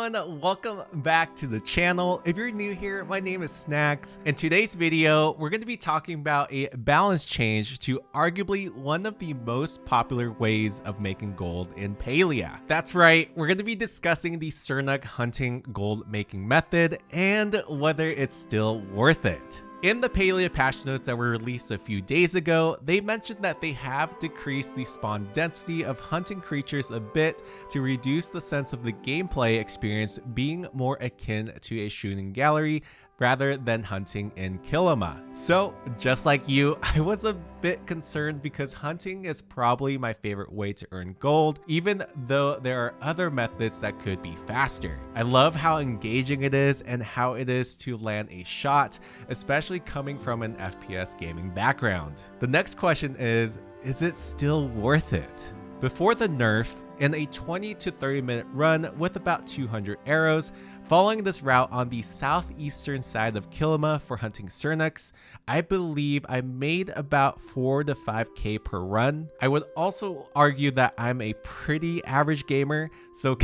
everyone, welcome back to the channel. If you're new here, my name is Snacks. In today's video, we're going to be talking about a balance change to arguably one of the most popular ways of making gold in Palia. That's right, we're going to be discussing the Sernuk hunting gold making method and whether it's still worth it. In the Palia patch notes that were released a few days ago, they mentioned that they have decreased the spawn density of hunting creatures a bit to reduce the sense of the gameplay experience being more akin to a shooting gallery rather than hunting in Kilima. So, just like you, I was a bit concerned because hunting is probably my favorite way to earn gold, even though there are other methods that could be faster. I love how engaging it is and how it is to land a shot, especially coming from an FPS gaming background. The next question is it still worth it? Before the nerf, in a 20 to 30 minute run with about 200 arrows, following this route on the southeastern side of Kilima for hunting Sernuks, I believe I made about 4 to 5k per run. I would also argue that I'm a pretty average gamer, so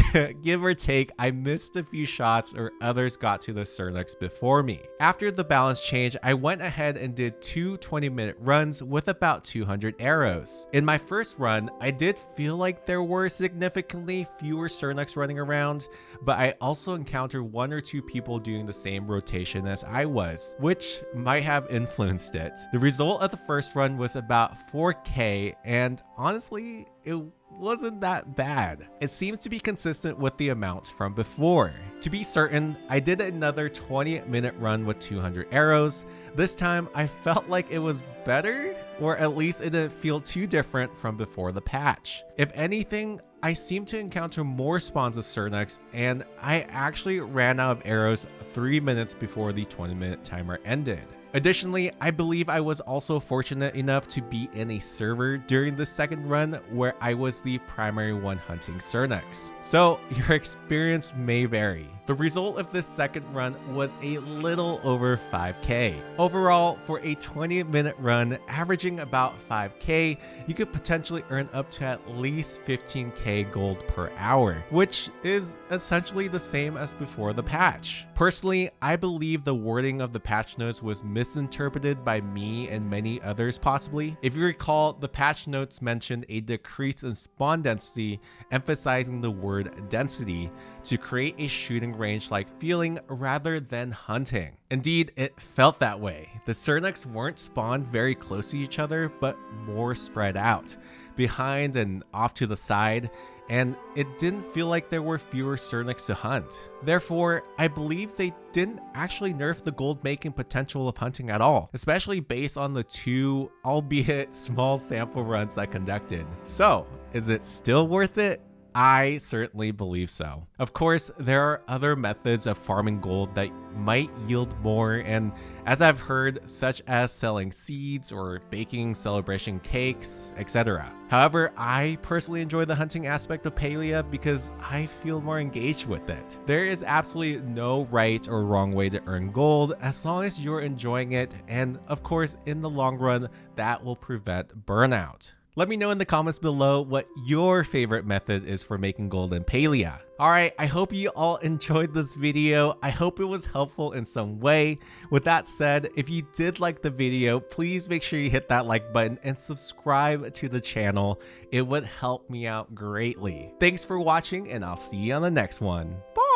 give or take, I missed a few shots or others got to the Sernuks before me. After the balance change, I went ahead and did 2 20-minute runs with about 200 arrows. In my first run, I did feel like there were significantly fewer Sernuks running around, but I also encountered 1 or 2 people doing the same rotation as I was, which might have influenced it. The result of the first run was about 4k, and honestly, it wasn't that bad. It seems to be consistent with the amounts from before. To be certain, I did another 20-minute run with 200 arrows. This time, I felt like it was better, or at least it didn't feel too different from before the patch. If anything, I seem to encounter more spawns of Sernuks, and I actually ran out of arrows 3 minutes before the 20-minute timer ended. Additionally, I believe I was also fortunate enough to be in a server during the second run where I was the primary one hunting Sernuks. So your experience may vary. The result of this second run was a little over 5k. Overall, for a 20-minute run averaging about 5k, you could potentially earn up to at least 15k gold per hour, which is essentially the same as before the patch. Personally, I believe the wording of the patch notes was misinterpreted by me and many others possibly. If you recall, the patch notes mentioned a decrease in spawn density, emphasizing the word density, to create a shooting range-like feeling rather than hunting. Indeed, it felt that way. The Sernuks weren't spawned very close to each other, but more spread out, behind and off to the side, and it didn't feel like there were fewer Sernuks to hunt. Therefore, I believe they didn't actually nerf the gold making potential of hunting at all, especially based on the 2, albeit small sample runs I conducted. So, is it still worth it? I certainly believe so. Of course, there are other methods of farming gold that might yield more, and as I've heard, such as selling seeds or baking celebration cakes, etc. However, I personally enjoy the hunting aspect of Palia because I feel more engaged with it. There is absolutely no right or wrong way to earn gold as long as you're enjoying it, and of course, in the long run, that will prevent burnout. Let me know in the comments below what your favorite method is for making gold in Palia. Alright, I hope you all enjoyed this video. I hope it was helpful in some way. With that said, if you did like the video, please make sure you hit that like button and subscribe to the channel. It would help me out greatly. Thanks for watching, and I'll see you on the next one. Bye!